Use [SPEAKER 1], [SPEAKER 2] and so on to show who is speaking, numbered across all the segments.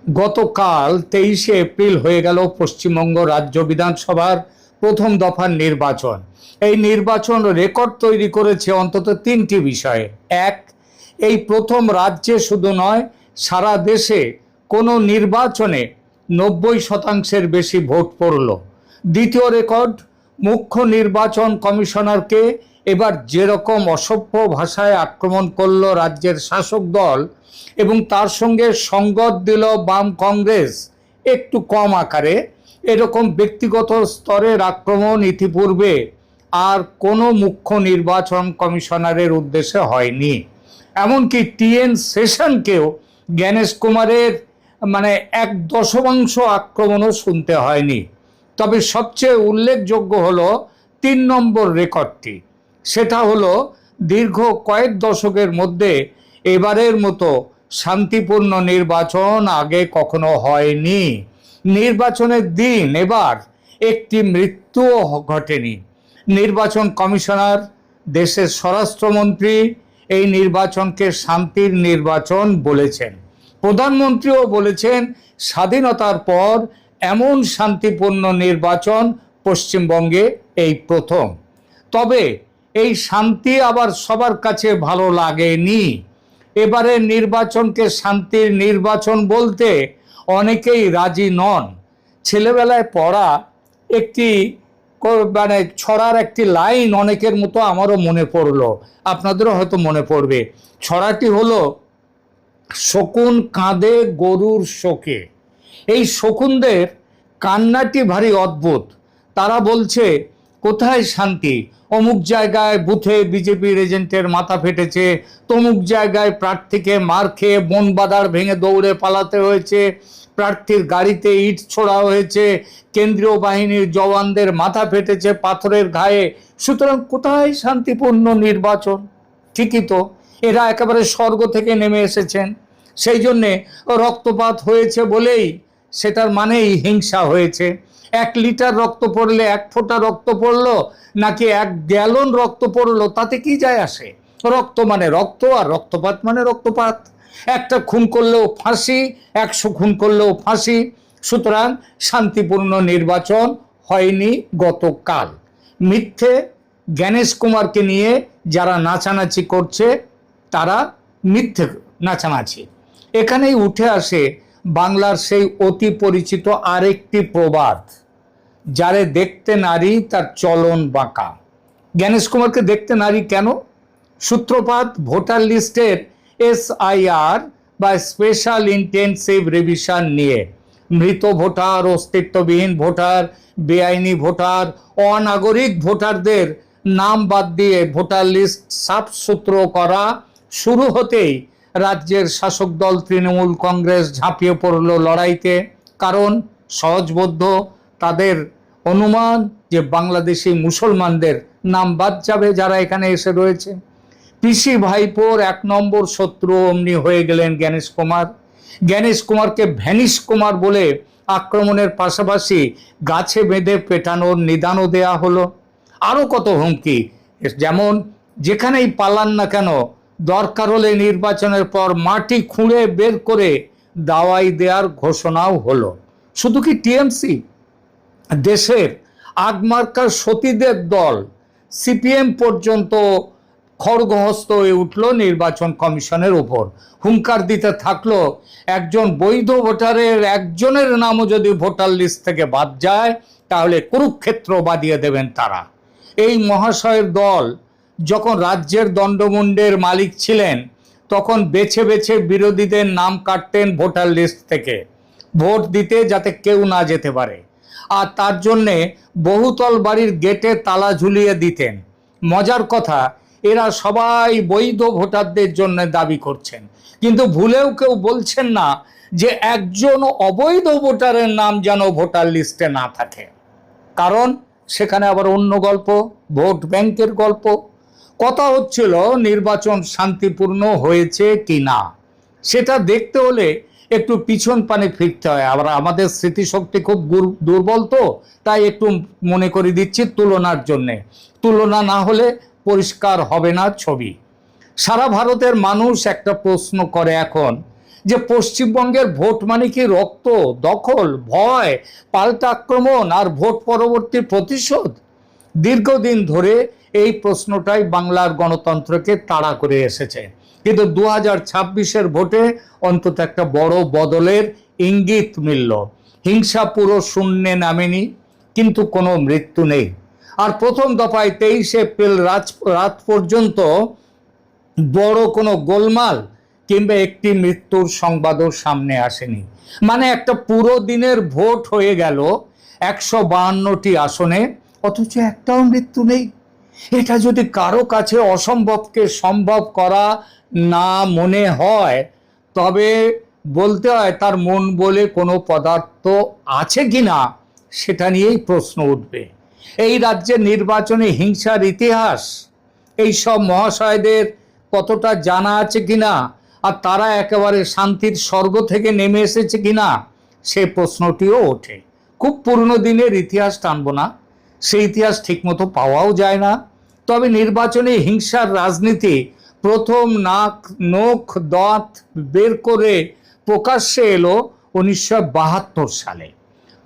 [SPEAKER 1] গতকাল 23শে এপ্রিল হয়ে গেল পশ্চিমবঙ্গ রাজ্য বিধানসভার প্রথম দফার নির্বাচন। এই নির্বাচন রেকর্ড তৈরি করেছে অন্তত তিনটি বিষয়ে। এক, এই প্রথম রাজ্যে শুধু নয়, সারা দেশে কোনো নির্বাচনে 90% বেশি ভোট পড়ল। দ্বিতীয় রেকর্ড, মুখ্য নির্বাচন কমিশনারকে এবার যেরকম অসভ্য ভাষায় আক্রমণ করলো রাজ্যের শাসক দল এবং তার সঙ্গে সঙ্গত দিল বাম কংগ্রেস একটু কম আকারে, এরকম ব্যক্তিগত স্তরের আক্রমণ ইতিপূর্বে আর কোনো মুখ্য নির্বাচন কমিশনারের উদ্দেশ্যে হয়নি। এমনকি টিএন সেশনকেও জ্ঞানেশ কুমারের 1/10 আক্রমণও শুনতে হয়নি। তবে সবচেয়ে উল্লেখযোগ্য হলো 3 নম্বর রেকর্ডটি। সেটা হলো দীর্ঘ কয়েক দশকের মধ্যে এবারের মতো শান্তিপূর্ণ নির্বাচন আগে কখনো হয়নি। নির্বাচনের দিন এবার একটি মৃত্যুও ঘটেনি। নির্বাচন কমিশনার, দেশের স্বরাষ্ট্রমন্ত্রী এই নির্বাচনকে শান্তির নির্বাচন বলেছেন। প্রধানমন্ত্রীও বলেছেন স্বাধীনতার পর এমন শান্তিপূর্ণ নির্বাচন পশ্চিমবঙ্গে এই প্রথম। তবে এই শান্তি আবার সবার কাছে ভালো লাগেনি। এবারের নির্বাচনকে শান্তির নির্বাচন বলতে অনেকেই রাজি নন। ছেলেবেলায় পড়া একটি ছড়ার একটি লাইন অনেকের মতো আমারও মনে পড়লো, আপনাদেরও হয়তো মনে পড়বে। ছড়াটি হলো, শকুন কাঁদে গরুর শোকে। এই শকুনদের কান্নাটি ভারী অদ্ভুত। তারা বলছে কোথায় শান্তি, অমুক জায়গায় বুথে বিজেপির এজেন্টের মাথা ফেটেছে, তমুক জায়গায় প্রার্থীকে মার খেয়ে বন বাদার ভেঙে দৌড়ে পালাতে হয়েছে, প্রার্থীর গাড়িতে ইট ছোড়া হয়েছে, কেন্দ্রীয় বাহিনীর জওয়ানদের মাথা ফেটেছে পাথরের ঘায়ে। সুতরাং কোথায় শান্তিপূর্ণ নির্বাচন? ঠিকই তো, এরা একেবারে স্বর্গ থেকে নেমে এসেছেন। সেই জন্যে রক্তপাত হয়েছে বলেই সেটার মানেই হিংসা হয়েছে। 1 লিটার রক্ত পড়লে 1 ফোঁটা রক্ত পড়লো নাকি 1 গ্যালন রক্ত পড়লো, তাতে কি যায় আসে? রক্ত মানে রক্ত, আর রক্তপাত মানে রক্তপাত। একটা খুন করলেও ফাঁসি, 100 খুন করলেও ফাঁসি। সুতরাং শান্তিপূর্ণ নির্বাচন হয়নি গতকাল। মিথ্যে জ্ঞানেশ কুমারকে নিয়ে যারা নাচানাচি করছে তারা মিথ্যে নাচানাচি। এখানেই উঠে আসে বাংলার সেই অতি পরিচিত আরেকটি প্রবাদ, যারে দেখতে নারী তার চলন বাঁকা। জ্ঞানেশ কুমারকে দেখতে নারী কেন? সূত্রপাত ভোটার লিস্টের SIR বা স্পেশাল ইন্টেনসিভ রিভিশন নিয়ে। মৃত ভোটার, অস্তিত্ববিহীন ভোটার, বেআইনি ভোটার, অনাগরিক ভোটারদের নাম বাদ দিয়ে ভোটার লিস্ট সাফসুতরো করা শুরু হতেই রাজ্যের শাসক দল তৃণমূল কংগ্রেস ঝাঁপিয়ে পড়ল লড়াইতে। কারণ সহজবোধ্য, তাদের অনুমান যে বাংলাদেশি মুসলমানদের নাম বাদ যাবে যারা এখানে এসে রয়েছে। পিসি ভাইপোর 1 নম্বর শত্রু অমনি হয়ে গেলেন জ্ঞানেশ কুমার। জ্ঞানেশ কুমারকে ভ্যানিশ কুমার বলে আক্রমণের পাশাপাশি গাছে বেঁধে পেটানোর নিদানও দেয়া হলো। আরও কত হুমকি, যেমন যেখানেই পালান না কেন দরকার হলে নির্বাচনের পর মাটি খুঁড়ে বের করে দাওয়াই দেওয়ার ঘোষণাও হলো। শুধু কি টিএমসি, দেশের আগমার্কার সতীদের দল CPM পর্যন্ত খড়গহস্ত হয়ে উঠল নির্বাচন কমিশনের উপর। হুঙ্কার দিতে থাকলো, একজন বৈধ ভোটারের একজনের নামও যদি ভোটার লিস্ট থেকে বাদ যায় তাহলে কুরুক্ষেত্র বাদিয়ে দেবেন তারা। এই মহাশয়ের দল যখন রাজ্যের দণ্ডমুণ্ডের মালিক ছিলেন তখন বেছে বেছে বিরোধীদের নাম কাটতেন ভোটার লিস্ট থেকে, ভোট দিতে যাতে কেউ না যেতে পারে। আর তার জন্যে বহুতল বাড়ির গেটে তালা ঝুলিয়ে দিতেন। মজার কথা, এরা সবাই বৈধ ভোটারদের জন্য দাবি করছেন, কিন্তু ভুলেও কেউ বলছেন না যে একজন অবৈধ ভোটারের নাম যেন ভোটার লিস্টে না থাকে। কারণ সেখানে আবার অন্য গল্প, ভোট ব্যাংকের গল্প। কথা হচ্ছিল নির্বাচন শান্তিপূর্ণ হয়েছে কি না, সেটা দেখতে হলে একটু পিছন পানে ফিরতে হয়। আবার আমাদের স্মৃতিশক্তি খুব দুর্বল, তো তাই একটু মনে করে দিচ্ছি তুলনার জন্যে। তুলনা না হলে পরিষ্কার হবে না ছবি। সারা ভারতের মানুষ একটা প্রশ্ন করে এখন, যে পশ্চিমবঙ্গের ভোট মানে কি রক্ত, দখল, ভয়, পাল্টা আক্রমণ আর ভোট পরবর্তী প্রতিশোধ? দীর্ঘদিন ধরে এই প্রশ্নটাই বাংলার গণতন্ত্রকে তাড়া করে এসেছে। কিন্তু 2026-এর ভোটে অন্তত একটা বড় বদলের ইঙ্গিত মিলল। হিংসা পুরো শূন্যে নামেনি, কিন্তু কোনো মৃত্যু নেই। আর প্রথম দফায় 23 এপ্রিল রাত পর্যন্ত বড় কোনো গোলমাল কিংবা একটি মৃত্যুর সংবাদও সামনে আসেনি। মানে একটা পুরো দিনের ভোট হয়ে গেল 152টি আসনে, অথচ একটাও মৃত্যু নেই। এটা যদি কারো কাছে অসম্ভবকে সম্ভব করা না মনে হয়, তবে বলতে হয় তার মন বলে কোনো পদার্থ আছে কিনা সেটা নিয়েই প্রশ্ন উঠবে। এই রাজ্যের নির্বাচনে হিংসার ইতিহাস এই সব মহাশয়দের কতটা জানা আছে কিনা, আর তারা একেবারে শান্তির স্বর্গ থেকে নেমে এসেছে কিনা, সে প্রশ্নটিও ওঠে। খুব পুরনো দিনের ইতিহাস টানব না, সেই ইতিহাস ঠিকমতো পাওয়াও যায় না। তবে নির্বাচনে হিংসার রাজনীতি প্রথম নখ দাঁত বের করে প্রকাশ্যে এলো 1972 সালে।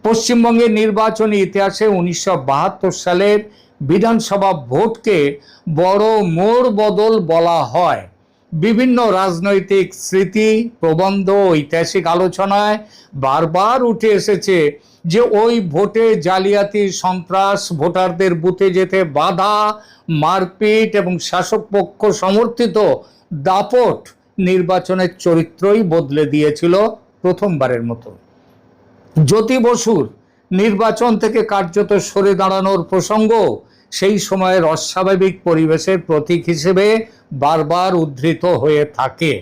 [SPEAKER 1] পশ্চিমবঙ্গের নির্বাচনী ইতিহাসে 1972 সালের বিধানসভা ভোটকে বড় মোড় বদল বলা হয়। বিভিন্ন রাজনৈতিক স্মৃতি, প্রবন্ধ, ঐতিহাসিক আলোচনায় বারবার উঠে এসেছে যে ওই ভোটে জালিয়াতি, সন্ত্রাস, ভোটারদের বুথে যেতে বাধা, মারপিট এবং শাসক পক্ষ সমর্থিত দাপট নির্বাচনের চরিত্রই বদলে দিয়েছিল প্রথমবারের মতো। জ্যোতি বসুর নির্বাচন থেকে কার্যত সরে দাঁড়ানোর প্রসঙ্গ সেই সময়ের অস্বাভাবিক পরিবেশের প্রতীক হিসেবে বারবার উদ্ধৃত হয়ে থাকে।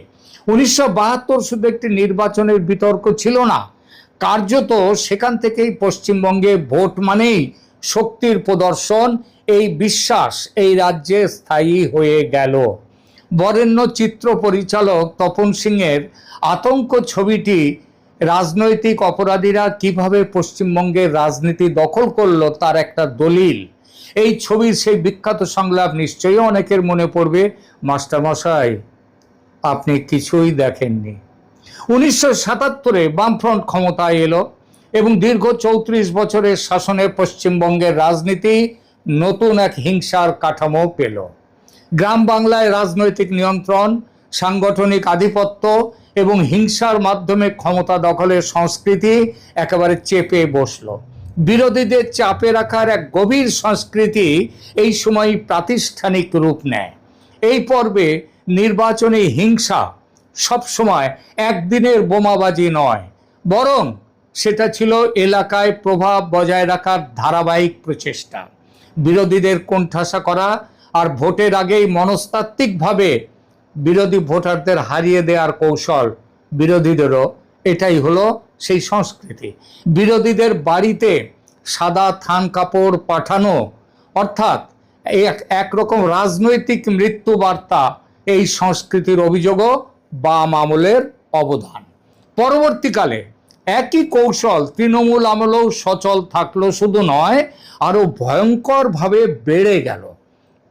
[SPEAKER 1] 1972 শুধু একটি নির্বাচনের বিতর্ক ছিল না, কার্যত সেখান থেকেই পশ্চিমবঙ্গে ভোট মানেই শক্তির প্রদর্শন, এই বিশ্বাস এই রাজ্যে স্থায়ী হয়ে গেল। বরেণ্য চিত্র পরিচালক তপন সিংয়ের আতঙ্ক ছবিটি রাজনৈতিক অপরাধীরা কিভাবে পশ্চিমবঙ্গের রাজনীতি দখল করলো তার একটা দলিল। এই ছবির সেই বিখ্যাত সংলাপ নিশ্চয়ই অনেকের মনে পড়বে, মাস্টারমশাই আপনি কিছুই দেখেননি। 1977-এ বামফ্রন্ট ক্ষমতায় এলো এবং দীর্ঘ 34 বছরের শাসনে পশ্চিমবঙ্গের রাজনীতি নতুন এক হিংসার কাঠামো পেল। গ্রাম বাংলায় রাজনৈতিক নিয়ন্ত্রণ, সাংগঠনিক আধিপত্য এবং হিংসার মাধ্যমে ক্ষমতা দখলের সংস্কৃতি একেবারে চেপে বসলো। বিরোধীদের চাপে রাখার এক গভীর সংস্কৃতি এই সময় প্রাতিষ্ঠানিক রূপ নেয়। এই পর্বে নির্বাচনী হিংসা সবসময় একদিনের বোমাবাজি নয়, বরং সেটা ছিল এলাকায় প্রভাব বজায় রাখার ধারাবাহিক প্রচেষ্টা, বিরোধীদের কোণঠাসা করা আর ভোটের আগেই মনস্তাত্ত্বিকভাবে বিরোধী ভোটারদের হারিয়ে দেওয়ার কৌশল। বিরোধীদেরও এটাই হলো সেই সংস্কৃতি। বিরোধীদের বাড়িতে সাদা থান কাপড় পাঠানো, অর্থাৎ একরকম রাজনৈতিক মৃত্যু বার্তা, এই সংস্কৃতির অভিযোগও বাম আমলের অবদান। পরবর্তীকালে একই কৌশল তৃণমূল আমলেও সচল থাকলো, শুধু নয় আরো ভয়ঙ্করভাবে বেড়ে গেল।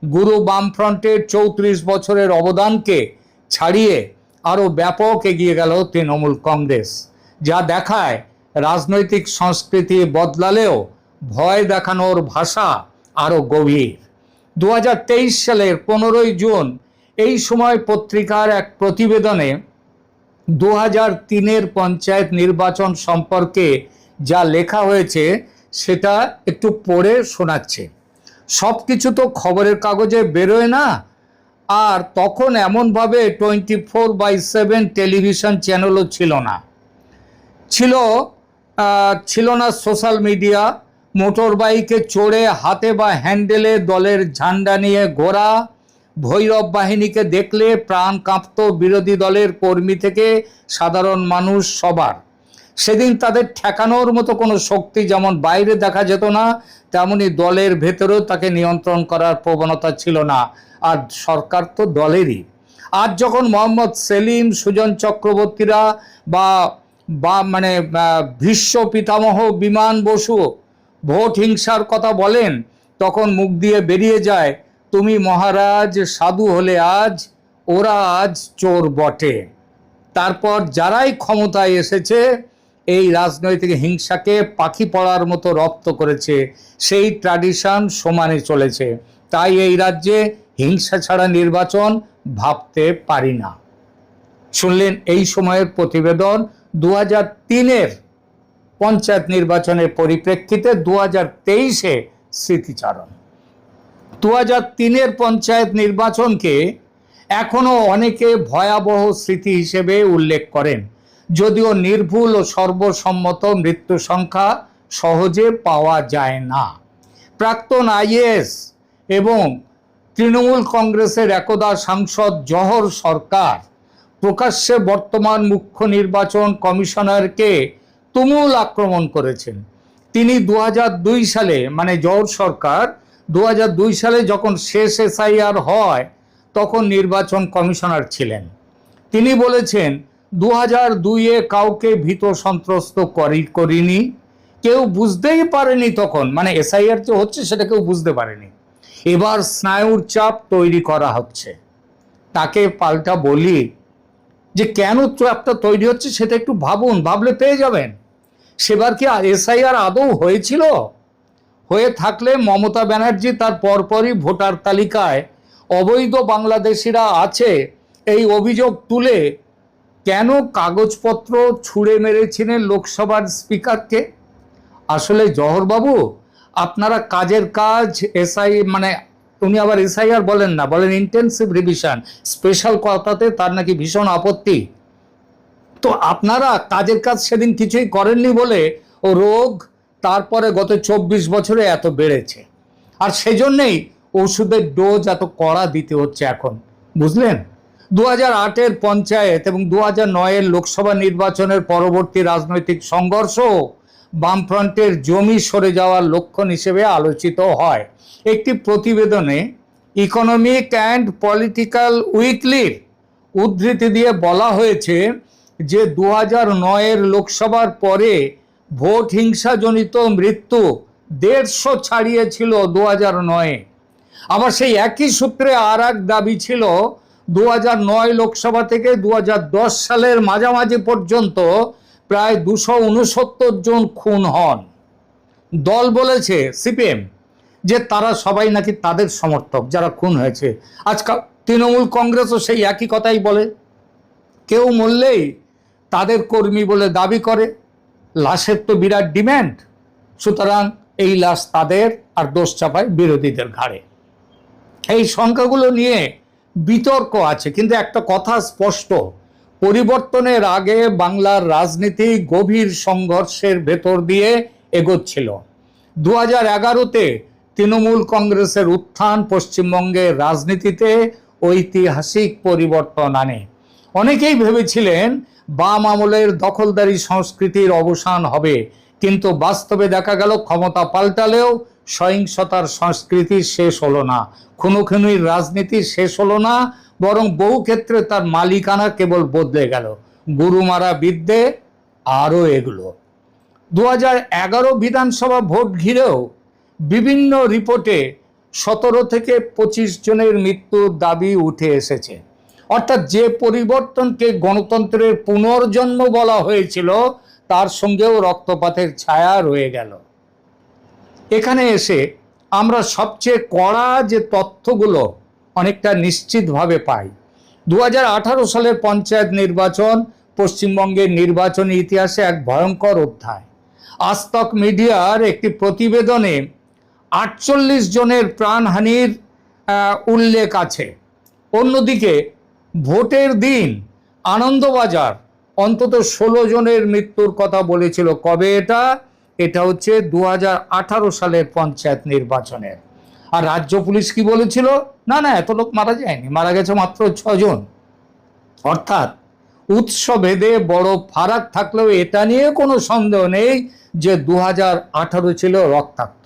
[SPEAKER 1] গুরু বামফ্রন্টের 34 বছরের অবদানকে ছাড়িয়ে আরো ব্যাপক এগিয়ে গেল তৃণমূল কংগ্রেস, যা দেখায় রাজনৈতিক সংস্কৃতি বদলালেও ভয় দেখানোর ভাষা আরো গভীর। 2023 সালের 15 জুন এই সময় পত্রিকার এক প্রতিবেদনে 2003-এর পঞ্চায়েত নির্বাচন সম্পর্কে যা লেখা হয়েছে সেটা একটু পড়ে শোনাচ্ছে। সব কিছু তো খবরের কাগজে বেরোয় না, আর তখন এমনভাবে 24/7 টেলিভিশন চ্যানেলও ছিল না, ছিল না সোশ্যাল মিডিয়া। মোটর বাইকে চড়ে হাতে বা হ্যান্ডেলে দলের ঝান্ডা নিয়ে ঘোরা ভৈরব বাহিনীকে দেখলে প্রাণ কাঁপত বিরোধী দলের কর্মী থেকে সাধারণ মানুষ সবার। সেদিন তাদের ঠেকানোর মতো কোনো শক্তি যেমন বাইরে দেখা যেত না, তেমনি দলের ভেতরেও তাকে নিয়ন্ত্রণ করার প্রবণতা ছিল না, আর সরকার তো দলেরই। আজ যখন মোহাম্মদ সেলিম, সুজন চক্রবর্তীরা বা মানে ভীষ্ম পিতামহ বিমান বসু ভোট হিংসার কথা বলেন, তখন মুখ দিয়ে বেরিয়ে যায়, তুমি মহারাজ সাধু হলে আজ, ওরা আজ চোর বটে। তারপর যারাই ক্ষমতায় এসেছে এই রাজনৈতিক হিংসাকে পাখি পড়ার মতো রপ্ত করেছে, সেই ট্র্যাডিশন সমানে চলেছে। তাই এই রাজ্যে হিংসা ছাড়া নির্বাচন ভাবতে পারি না। শুনলেন এই সময়ের প্রতিবেদন 2003-এর পঞ্চায়েত নির্বাচনের পরিপ্রেক্ষিতে 2023-এ স্মৃতিচারণ। 2003-এর পঞ্চায়েত নির্বাচনকে এখনো অনেকে ভয়াবহ স্মৃতি হিসেবে উল্লেখ করেন, যদিও নির্ভুল ও সর্বসম্মত মৃত্যু সংখ্যা সহজে পাওয়া যায় না। প্রাক্তন আইএএস এবং তৃণমূল কংগ্রেসের একদা সাংসদ জহর সরকার প্রকাশ্যে বর্তমান মুখ্য নির্বাচন কমিশনারকে তুমুল আক্রমণ করেছেন। তিনি 2002 সালে, মানে জহর সরকার 2002 সালে যখন শেষ এসআইআর হয় তখন নির্বাচন কমিশনার ছিলেন। তিনি বলেছেন 2002-এ কাউকে ভীত সন্ত্রস্ত করিনি, কেউ বুঝতেই পারেনি তখন, মানে এসআইআর যে হচ্ছে সেটা কেউ বুঝতে পারেনি। এবার স্নায়ুর চাপ তৈরি করা হচ্ছে। তাকে পাল্টা বলি যে কেন চাপটা তৈরি হচ্ছে সেটা একটু ভাবুন, ভাবলে পেয়ে যাবেন। সেবার কি এসআইআর আদৌ হয়েছিল? হয়ে থাকলে মমতা ব্যানার্জি তার পরপরই ভোটার তালিকায় অবৈধ বাংলাদেশিরা আছে এই অভিযোগ তুলে কেন কাগজপত্র ছুঁড়ে মেরেছিলেন লোকসভার স্পিকারকে? আসলে জহরবাবু, আপনারা কাজের কাজ মানে উনি আবার এসআইআর বলেন না, বলেন ইন্টেন্সিভ রিভিশন, স্পেশাল কথাতে তার নাকি ভীষণ আপত্তি। তো আপনারা কাজের কাজ সেদিন কিছুই করেননি বলে ও রোগ তারপরে গত 24 বছরে এত বেড়েছে। আর সেজন্যই ওষুধের ডোজ এত কড়া দিতে হচ্ছে এখন, বুঝলেন? 2008-এর পঞ্চায়েত এবং 2009-এর লোকসভা নির্বাচনের পরবর্তী রাজনৈতিক সংঘর্ষ বামফ্রন্টের জমি সরে যাওয়ার লক্ষণ হিসেবে আলোচিত হয়। একটি প্রতিবেদনে ইকোনমিক অ্যান্ড পলিটিক্যাল উইকলির উদ্ধৃতি দিয়ে বলা হয়েছে যে 2009-এর লোকসভার পরে ভোট হিংসাজনিত মৃত্যু 150 ছাড়িয়েছিল 2009-এ। আবার সেই একই সূত্রে আর এক দাবি ছিল 2009 লোকসভা থেকে 2010 সালের মাঝামাঝি পর্যন্ত প্রায় 269 জন খুন হন। দল বলেছে, সিপিএম, যে তারা সবাই নাকি তাদের সমর্থক যারা খুন হয়েছে। আজকাল তৃণমূল কংগ্রেসও সেই একই কথাই বলে, কেউ মরলেই তাদের কর্মী বলে দাবি করে। লাশের তো বিরাট ডিম্যান্ড, সুতরাং এই লাশ তাদের, আর দোষ চাপায় বিরোধীদের ঘাড়ে। এই সংখ্যাগুলো নিয়ে বিতর্ক আছে, কিন্তু একটা কথা স্পষ্ট, পরিবর্তনের আগে বাংলার রাজনীতি গভীর সংঘর্ষের ভেতর দিয়ে এগোচ্ছিল। 2011-তে তৃণমূল কংগ্রেসের উত্থান পশ্চিমবঙ্গের রাজনীতিতে ঐতিহাসিক পরিবর্তন আনে। অনেকেই ভেবেছিলেন বাম আমলের দখলদারি সংস্কৃতির অবসান হবে, কিন্তু বাস্তবে দেখা গেল ক্ষমতা পাল্টালেও সহিংসতার সংস্কৃতি শেষ হলো না, খুনোখুনির রাজনীতি শেষ হলো না, বরং বহু ক্ষেত্রে তার মালিকানা কেবল বদলে গেল। গুরুমারা বিদ্যে আরও এগুলো। 2011 বিধানসভা ভোট ঘিরেও বিভিন্ন রিপোর্টে 17 থেকে 25 জনের মৃত্যুর দাবি উঠে এসেছে। অর্থাৎ যে পরিবর্তনকে গণতন্ত্রের পুনর্জন্ম বলা হয়েছিল তার সঙ্গেও রক্তপাতের ছায়া রয়ে গেল। এখানে এসে আমরা সবচেয়ে কড়া যে তথ্যগুলো অনেকটা নিশ্চিতভাবে পাই। 2018 সালের পঞ্চায়েত নির্বাচন পশ্চিমবঙ্গের নির্বাচনী ইতিহাসে এক ভয়ঙ্কর অধ্যায়। আজতক মিডিয়ার একটি প্রতিবেদনে 48 জনের প্রাণহানির উল্লেখ আছে। অন্যদিকে ভোটের দিন আনন্দবাজার অন্তত 16 জনের মৃত্যুর কথা বলেছিল। কবে এটা? এটা হচ্ছে 2018 সালের পঞ্চায়েত নির্বাচনের। আর রাজ্য পুলিশ কি বলেছিল? না না, এত লোক মারা যায়নি, মারা গেছে মাত্র 6 জন। অর্থাৎ উৎসভেদে বড় ফারাক থাকলেও এটা নিয়ে কোনো সন্দেহ নেই যে 2018 ছিল রক্তাক্ত।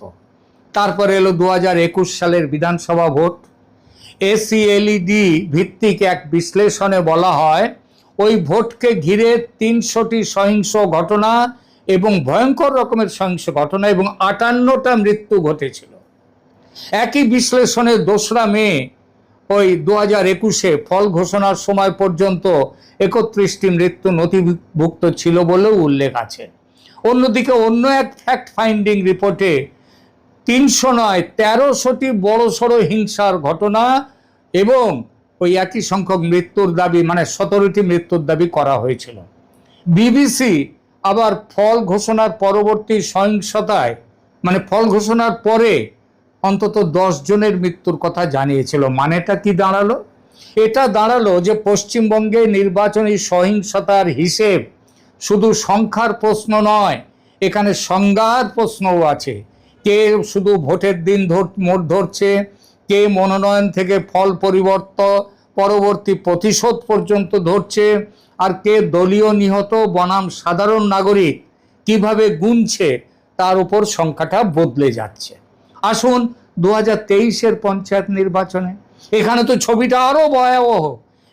[SPEAKER 1] তারপরে এলো 2021 সালের বিধানসভা ভোট। এসিএলইডি ভিত্তিক এক বিশ্লেষণে বলা হয় ওই ভোটকে ঘিরে 300টি সহিংস ঘটনা এবং ভয়ঙ্কর রকমের সহিংস ঘটনা এবং 58টা মৃত্যু ঘটেছিল। একই বিশ্লেষণে 2রা মে ওই 2021-এ ফল ঘোষণার সময় পর্যন্ত 31টি মৃত্যু নথিভুক্ত ছিল বলেও উল্লেখ আছে। অন্যদিকে অন্য এক ফ্যাক্ট ফাইন্ডিং রিপোর্টে 300 নয় 1300টি বড়সড় হিংসার ঘটনা এবং ওই একই সংখ্যক মৃত্যুর দাবি, মানে 17টি মৃত্যুর দাবি করা হয়েছিল। বিবিসি আবার ফল ঘোষণার পরবর্তী সহিংসতায়, মানে ফল ঘোষণার পরে অন্তত 10 জনের মৃত্যুর কথা জানিয়েছিল। মানেটা কি দাঁড়ালো? এটা দাঁড়ালো যে পশ্চিমবঙ্গে নির্বাচনী সহিংসতার হিসেব শুধু সংখ্যার প্রশ্ন নয়, এখানে সংজ্ঞার প্রশ্নও আছে। কে শুধু ভোটের দিন মোট ধরছে, কে মনোনয়ন থেকে ফল পরবর্তী প্রতিশোধ পর্যন্ত ধরছে, আর কে দলীয় নিহত বনাম সাধারণ নাগরিক কিভাবে গুনছে, তার উপর সংখ্যাটা বদলে যাচ্ছে। আসুন 2023-এর পঞ্চায়েত নির্বাচনে, এখানে তো ছবিটা আরো ভয়াবহ।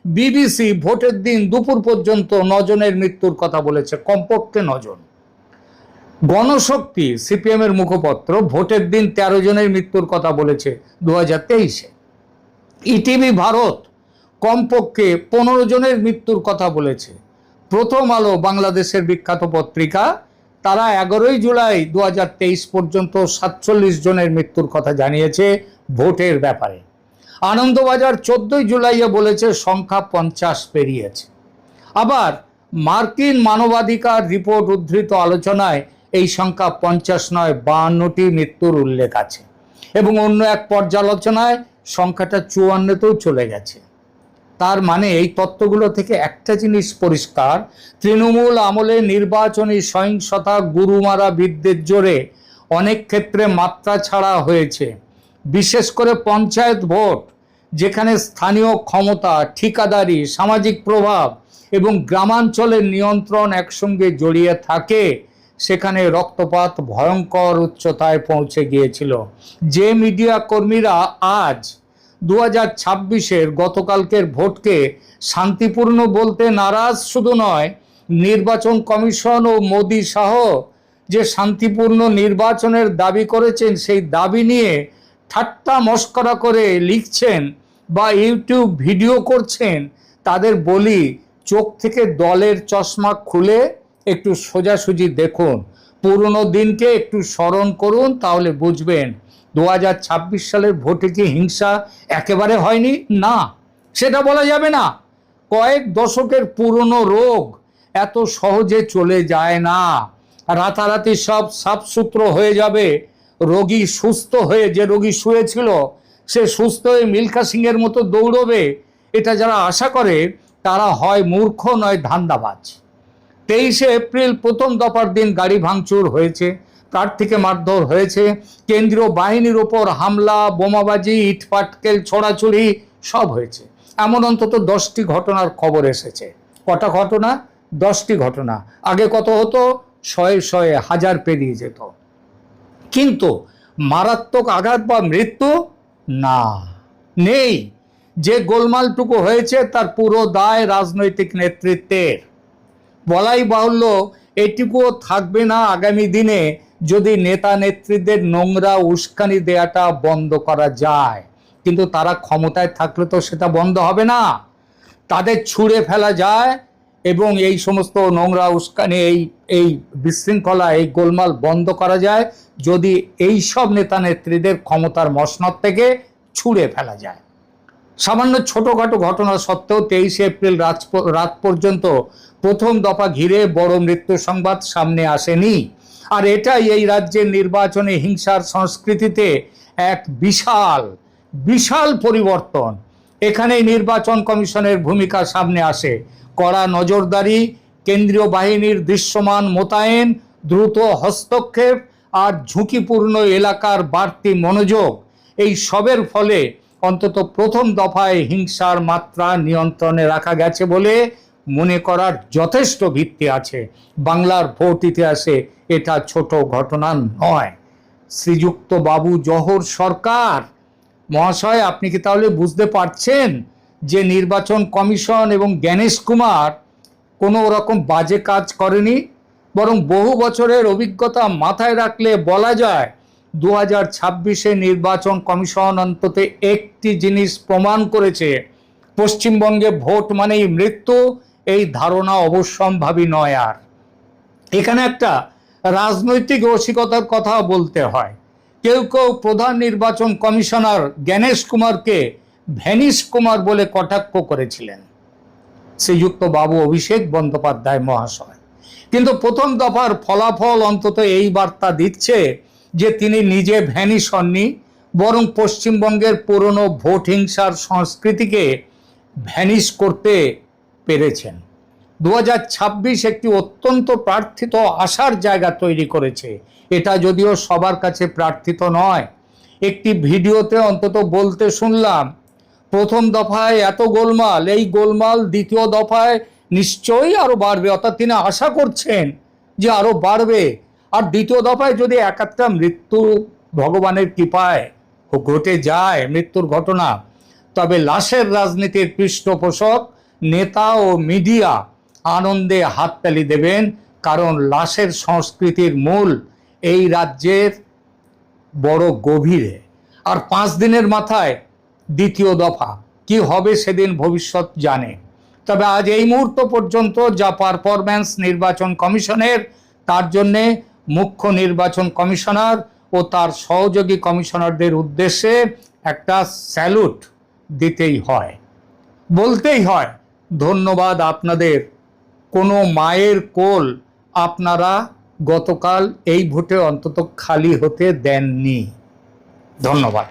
[SPEAKER 1] বিবিসি ভোটের দিন দুপুর পর্যন্ত 9 জনের মৃত্যুর কথা বলেছে, কমপক্ষে 9 জন। গণশক্তি সিপিএম এর মুখপত্র ভোটের দিন 13 জনের মৃত্যুর কথা বলেছে 2023-এ। ইটিভি ভারত কমপক্ষে 15 জনের মৃত্যুর কথা বলেছে। প্রথম আলো বাংলাদেশের বিখ্যাত পত্রিকা, তারা 11 জুলাই 2023 পর্যন্ত 47 জনের মৃত্যুর কথা জানিয়েছে ভোটের ব্যাপারে। আনন্দবাজার 14 জুলাইয়ে বলেছে সংখ্যা 50 পেরিয়েছে। আবার মার্কিন মানবাধিকার রিপোর্ট উদ্ধৃত আলোচনায় এই সংখ্যা 50 নয় 52টি মৃত্যুর উল্লেখ আছে, এবং অন্য এক পর্যালোচনায় সংখ্যাটা 54তেও চলে গেছে। তার মানে এই তত্ত্বগুলো থেকে একটা জিনিস পরিষ্কার, তৃণমূল আমলে নির্বাচনী সহিংসতা গুরুমারা বিদ্যের জোরে অনেক ক্ষেত্রে মাত্রা ছাড়া হয়েছে। বিশেষ করে পঞ্চায়েত ভোট, যেখানে স্থানীয় ক্ষমতা, ঠিকাদারি, সামাজিক প্রভাব এবং গ্রামাঞ্চলের নিয়ন্ত্রণ একসঙ্গে জড়িয়ে থাকে, সেখানে রক্তপাত ভয়ঙ্কর উচ্চতায় পৌঁছে গিয়েছিল। যে মিডিয়া কর্মীরা আজ 2026-এর গতকালকের ভোটকে শান্তিপূর্ণ বলতে নারাজ শুধু নয়, নির্বাচন কমিশন ও মোদি সহ যে শান্তিপূর্ণ নির্বাচনের দাবি করেছেন, সেই দাবি নিয়ে ঠাট্টা মস্করা করে লিখছেন বা ইউটিউব ভিডিও করছেন, তাদের বলি চোখ থেকে দলের চশমা খুলে একটু সোজাসুজি দেখুন, পুরনো দিনকে একটু স্মরণ করুন, তাহলে বুঝবেন 2026 সালের ভোটে কি হিংসা একেবারে হয়নি? না, সেটা বলা যাবে না। কয়েক দশকের পুরনো রোগ এত সহজে চলে যায় না। রাতারাতি সব সাফসুতরো হয়ে যাবে। রোগী সুস্থ হয়ে, যে রোগী শুয়েছিল সে সুস্থ হয়ে মিল্খা সিংয়ের মতো দৌড়বে, এটা যারা আশা করে তারা হয় মূর্খ নয় ধান্দাবাজ। 23শে এপ্রিল প্রথম দফার দিন গাড়ি ভাঙচুর হয়েছে, প্রার্থীকে মারধর হয়েছে, কেন্দ্রীয় বাহিনীর ওপর হামলা, বোমাবাজি, ইটপাটকেল ছোড়াছুড়ি সব হয়েছে। এমন অন্তত 10টি ঘটনার খবর এসেছে। কটা ঘটনা? 10টি ঘটনা। আগে কত হতো? 100 1000 পেরিয়ে যেত। কিন্তু মারাত্মক আঘাত বা মৃত্যু না, নেই। যে গোলমালটুকু হয়েছে তার পুরো দায় রাজনৈতিক নেতৃত্বের। বলাই বাহুল্য এটুকুও থাকবে না আগামী দিনে যদি নেতা নেত্রীদের নোংরা উস্কানি দেয়াটা বন্ধ করা যায়। কিন্তু তারা ক্ষমতায় থাকলে তো সেটা বন্ধ হবে না। তাদের ছুঁড়ে ফেলা যায় এবং এই সমস্ত নোংরা উস্কানি, এই বিশৃঙ্খলা, এই গোলমাল বন্ধ করা যায় যদি এই সব নেতা নেত্রীদের ক্ষমতার মসনদ থেকে ছুঁড়ে ফেলা যায়। সামান্য ছোটখাটো ঘটনা সত্ত্বেও 23শে এপ্রিল রাত পর্যন্ত প্রথম দফা ঘিরে বড় মৃত্যু সংবাদ সামনে আসেনি। আর এটাই এই রাজ্যের নির্বাচনে হিংসার সংস্কৃতিতে এক বিশাল বিশাল পরিবর্তন। এখানেই নির্বাচন কমিশনের ভূমিকা সামনে আসে। কড়া নজরদারি, কেন্দ্রীয় বাহিনীর দৃশ্যমান মোতায়েন, দ্রুত হস্তক্ষেপ আর ঝুঁকিপূর্ণ এলাকার বাড়তি মনোযোগ, এই সবের ফলে অন্তত প্রথম দফায় হিংসার মাত্রা নিয়ন্ত্রণে রাখা গেছে বলে মনে করার যথেষ্ট ভিত্তি আছে। বাংলার ভোট ইতিহাসে এটা ছোট ঘটনা নয়। শ্রীযুক্ত বাবু জহর সরকার মহাশয়, আপনি কি তাহলে বুঝতে পারছেন যে নির্বাচন কমিশন এবং জ্ঞানেশ কুমার কোনো রকম বাজে কাজ করেনি? বরং বহু বছরের অভিজ্ঞতা মাথায় রাখলে বলা যায় 2026 নির্বাচন কমিশন অন্তত একটি জিনিস প্রমাণ করেছে, পশ্চিমবঙ্গে ভোট মানেই মৃত্যু, এই ধারণা অবশ্যম্ভাবী নয়। আর এখানে একটা রাজনৈতিক রসিকতার কথা বলতে হয়। কেউ কেউ প্রধান নির্বাচন কমিশনার জ্ঞানেশ কুমারকে ভ্যানিশ কুমার বলে কটাক্ষ করেছিলেন শ্রীযুক্ত বাবু অভিষেক বন্দ্যোপাধ্যায় মহাশয়। কিন্তু প্রথম দফার ফলাফল অন্তত এই বার্তা দিচ্ছে যে তিনি নিজে ভ্যানিশ হননি, বরং পশ্চিমবঙ্গের পুরনো ভোট হিংসার সংস্কৃতিকে ভ্যানিশ করতে পেরেছেন। 2026 একটি অত্যন্ত প্রার্থিত আশার জায়গা তৈরি করেছে। এটা যদিও সবার কাছে প্রার্থিত নয়। একটি ভিডিওতে অন্তত বলতে শুনলাম, প্রথম দফায় এত গোলমাল, এই গোলমাল দ্বিতীয় দফায় নিশ্চয়ই আরো বাড়বে, অর্থাৎ তিনি আশা করছেন যে আরো বাড়বে। আর দ্বিতীয় দফায় যদি এক একটা মৃত্যু ভগবানের কৃপায় ঘটে যায়, মৃত্যুর ঘটনা, তবে লাশের রাজনীতির পৃষ্ঠপোষক নেতা ও মিডিয়া আনন্দে হাততালি দেবেন, কারণ লাশের সংস্কৃতির মূল এই রাজ্যের বড় গভীরে। আর 5 দিনের মাথায় দ্বিতীয় দফা, কি হবে সেদিন ভবিষ্যৎ জানে। তবে আজ এই মুহূর্ত পর্যন্ত যা পারফরম্যান্স নির্বাচন কমিশনের, তার জন্যে মুখ্য নির্বাচন কমিশনার ও তার সহযোগী কমিশনারদের উদ্দেশ্যে একটা স্যালুট দিতেই হয়, বলতেই হয় ধন্যবাদ আপনাদের। কোনো মায়ের কোল আপনারা গতকাল এই ভোটে অন্তত খালি হতে দেননি। ধন্যবাদ।